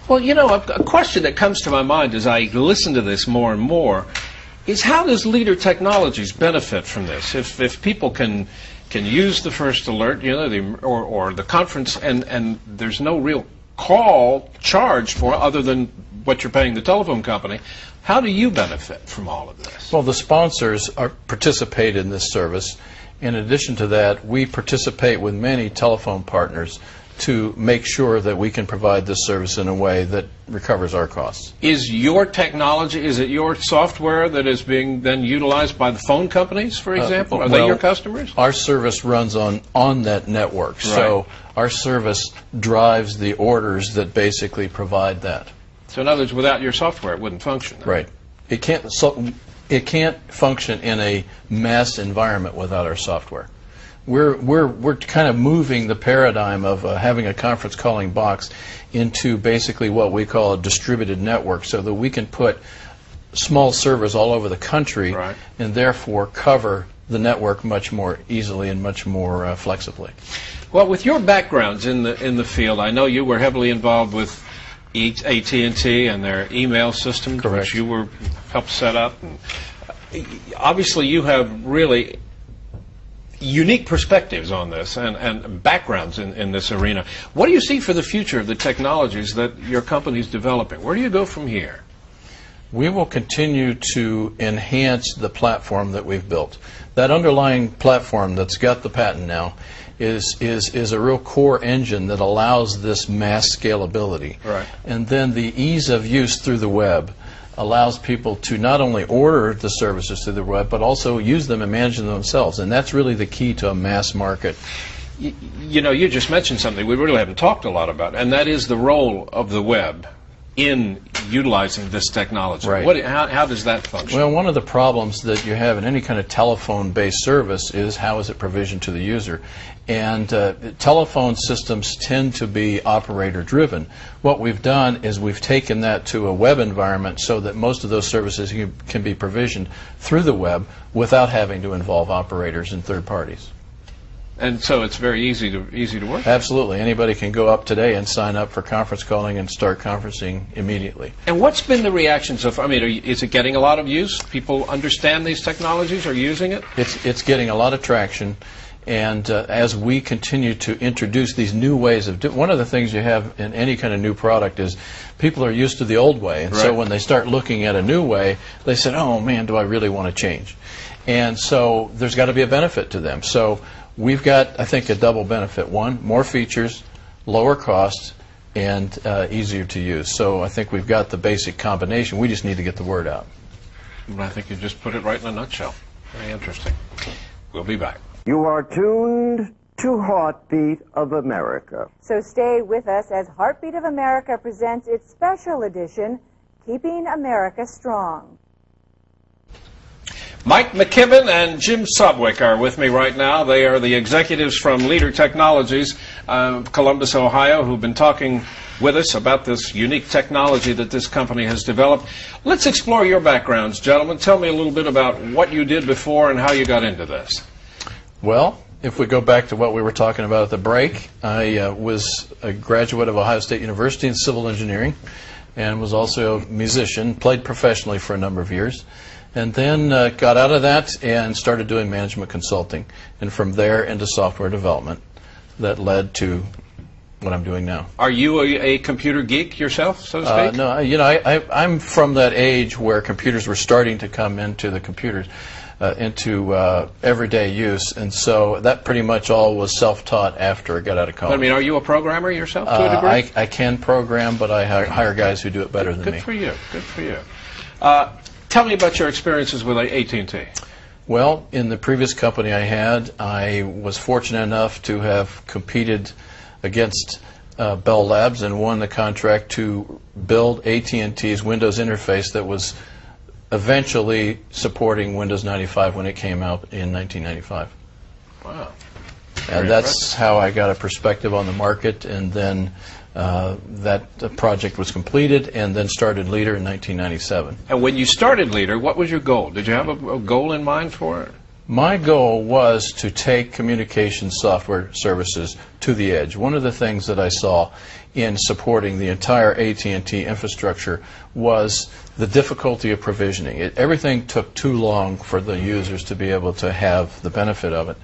Well, you know, a question that comes to my mind as I listen to this more and more is how does Leader Technologies benefit from this? If people can use the first alert, you know, or the conference, and there's no real call charge for other than what you're paying the telephone company, how do you benefit from all of this? Well, the sponsors participate in this service. In addition to that, we participate with many telephone partners to make sure that we can provide this service in a way that recovers our costs. Is your technology, is it your software that is being then utilized by the phone companies, for example? Are they your customers? Our service runs on that network, right. So our service drives the orders that basically provide that. So in other words, without your software, it wouldn't function. Right. It can't function in a mass environment without our software. We're kind of moving the paradigm of having a conference calling box into basically what we call a distributed network, so that we can put small servers all over the country, right, and therefore cover the network much more easily and much more flexibly. Well, with your backgrounds in the field, I know you were heavily involved with AT&T and their email system, correct, which you helped set up. And obviously, you have really unique perspectives on this and backgrounds in this arena. What do you see for the future of the technologies that your company is developing? Where do you go from here? We will continue to enhance the platform that we've built. That underlying platform that's got the patent now is a real core engine that allows this mass scalability. Right. And then the ease of use through the web allows people to not only order the services through the web, but also use them and manage them themselves. And that's really the key to a mass market. You know, you just mentioned something we really haven't talked a lot about, and that is the role of the web in utilizing this technology. Right. How does that function? Well, one of the problems that you have in any kind of telephone-based service is how is it provisioned to the user. And telephone systems tend to be operator-driven. What we've done is we've taken that to a web environment so that most of those services can be provisioned through the web without having to involve operators and third parties. And so it's very easy to work? Absolutely. Anybody can go up today and sign up for conference calling and start conferencing immediately. And what's been the reaction so far? I mean, is it getting a lot of use? People understand these technologies, are using it? It's getting a lot of traction. And as we continue to introduce these new ways of one of the things you have in any kind of new product is people are used to the old way. And so when they start looking at a new way, they said, oh, man, do I really want to change? And so there's got to be a benefit to them. So we've got, I think, a double benefit. One, more features, lower cost, and easier to use. So I think we've got the basic combination. We just need to get the word out. I think you just put it right in a nutshell. Very interesting. We'll be back. You are tuned to Heartbeat of America. So stay with us as Heartbeat of America presents its special edition, Keeping America Strong. Mike McKibben and Jim Sobwick are with me right now. They are the executives from Leader Technologies of Columbus, Ohio, who've been talking with us about this unique technology that this company has developed. Let's explore your backgrounds, gentlemen. Tell me a little bit about what you did before and how you got into this. Well, if we go back to what we were talking about at the break, I was a graduate of Ohio State University in civil engineering and was also a musician, played professionally for a number of years, and then got out of that and started doing management consulting, and from there into software development that led to what I'm doing now. Are you a computer geek yourself, so to speak? No, you know, I'm from that age where computers were starting to come into the computers. Into everyday use, and so that pretty much all was self-taught after I got out of college. I mean, are you a programmer yourself to a degree? I can program, but I hire guys who do it better than me. Good for you. Good for you. Tell me about your experiences with AT&T. Well, in the previous company I had, I was fortunate enough to have competed against Bell Labs and won the contract to build AT&T's Windows interface that was eventually supporting Windows 95 when it came out in 1995. Wow. And that's how I got a perspective on the market, and then that project was completed, and then started Leader in 1997. And when you started Leader, what was your goal? Did you have a goal in mind for it? My goal was to take communication software services to the edge. One of the things that I saw in supporting the entire AT&T infrastructure was the difficulty of provisioning. Everything took too long for the users to be able to have the benefit of it.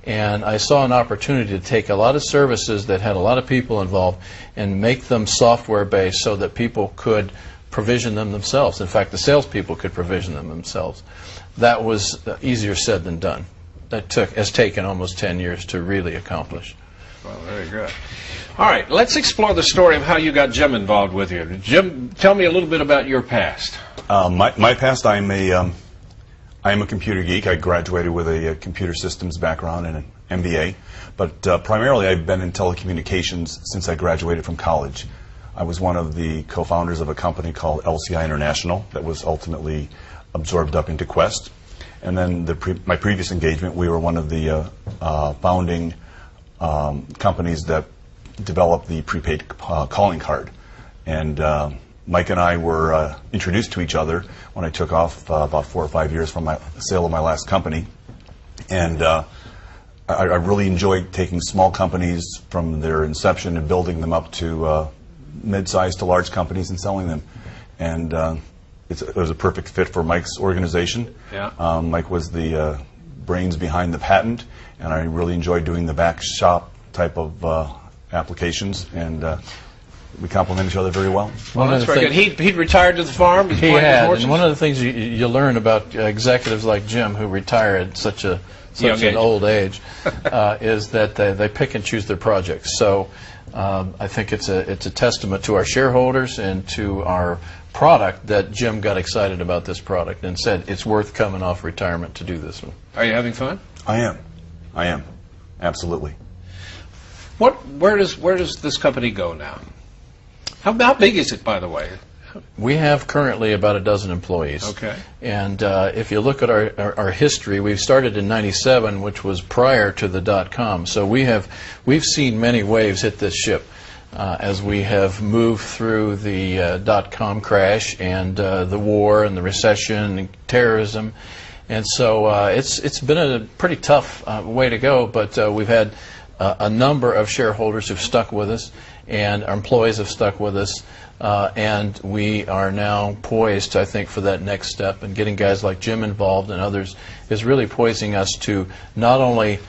And I saw an opportunity to take a lot of services that had a lot of people involved and make them software-based so that people could provision them themselves. In fact, the salespeople could provision them themselves. That was easier said than done. That has taken almost 10 years to really accomplish. Well, very good. All right, let's explore the story of how you got Jim involved with you. Jim, tell me a little bit about your past. My past, I am a computer geek. I graduated with a computer systems background and an MBA, but primarily I've been in telecommunications since I graduated from college. I was one of the co-founders of a company called LCI International that was ultimately absorbed up into Quest. And then my previous engagement, we were one of the founding companies that developed the prepaid calling card. And Mike and I were introduced to each other when I took off about 4 or 5 years from the sale of my last company. And I really enjoyed taking small companies from their inception and building them up to mid-sized to large companies and selling them. And it was a perfect fit for Mike's organization. Yeah. Mike was the brains behind the patent, and I really enjoyed doing the back shop type of applications, and we complement each other very well. Well, that's very good. He'd retired to the farm. He had, and one of the things you learn about executives like Jim who retire at such an old age is that they pick and choose their projects. So I think it's a testament to our shareholders and to our product that Jim got excited about this product and said it's worth coming off retirement to do this one. Are you having fun? I am. Absolutely. Where does this company go now? How big is it, by the way? We have currently about a dozen employees. Okay. And if you look at our history, we started in '97, which was prior to the .com. So we've seen many waves hit this ship as we have moved through the .com crash and the war and the recession and terrorism. And so it's been a pretty tough way to go, but we've had a number of shareholders who've stuck with us, and our employees have stuck with us, and we are now poised, I think, for that next step. And getting guys like Jim involved and others is really poising us to not only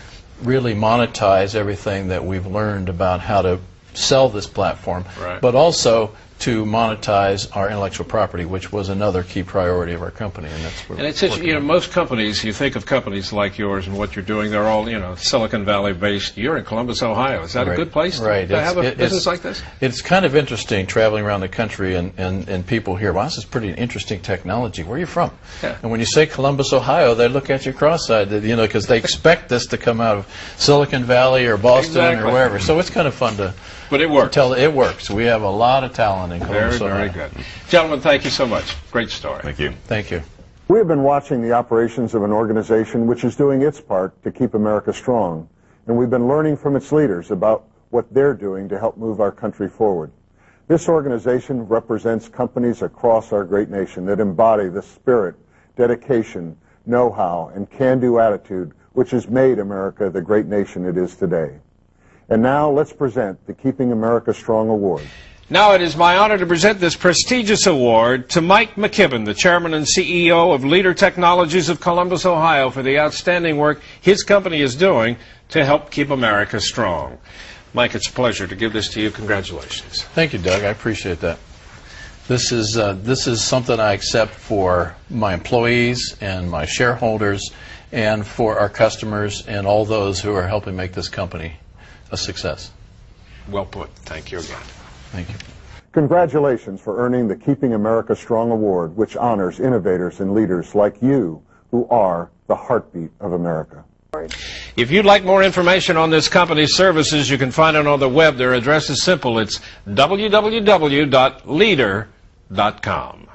really monetize everything that we've learned about how to sell this platform, right, but also to monetize our intellectual property, which was another key priority of our company, and that's where. And it's most companies. You think of companies like yours and what you're doing. They're all Silicon Valley based. You're in Columbus, Ohio. Is that a good place to have a business like this? It's kind of interesting traveling around the country and people hear, "Wow, this is pretty interesting technology. Where are you from?" Yeah. And when you say Columbus, Ohio, they look at you cross-eyed, because they expect this to come out of Silicon Valley or Boston or wherever. So it's kind of fun to. But it works. It works. We have a lot of talent in Columbus. Very good. Gentlemen, thank you so much. Great story. Thank you. Thank you. We have been watching the operations of an organization which is doing its part to keep America strong, and we've been learning from its leaders about what they're doing to help move our country forward. This organization represents companies across our great nation that embody the spirit, dedication, know-how, and can-do attitude which has made America the great nation it is today. And now let's present the Keeping America Strong Award. Now it is my honor to present this prestigious award to Mike McKibben, the chairman and CEO of Leader Technologies of Columbus, Ohio, for the outstanding work his company is doing to help keep America strong. Mike, it's a pleasure to give this to you. Congratulations. Thank you, Doug. I appreciate that. This is something I accept for my employees and my shareholders and for our customers and all those who are helping make this company a success. Well put. Thank you again. Thank you. Congratulations for earning the Keeping America Strong Award, which honors innovators and leaders like you who are the heartbeat of America. If you'd like more information on this company's services, you can find it on the web. Their address is simple. It's www.leader.com.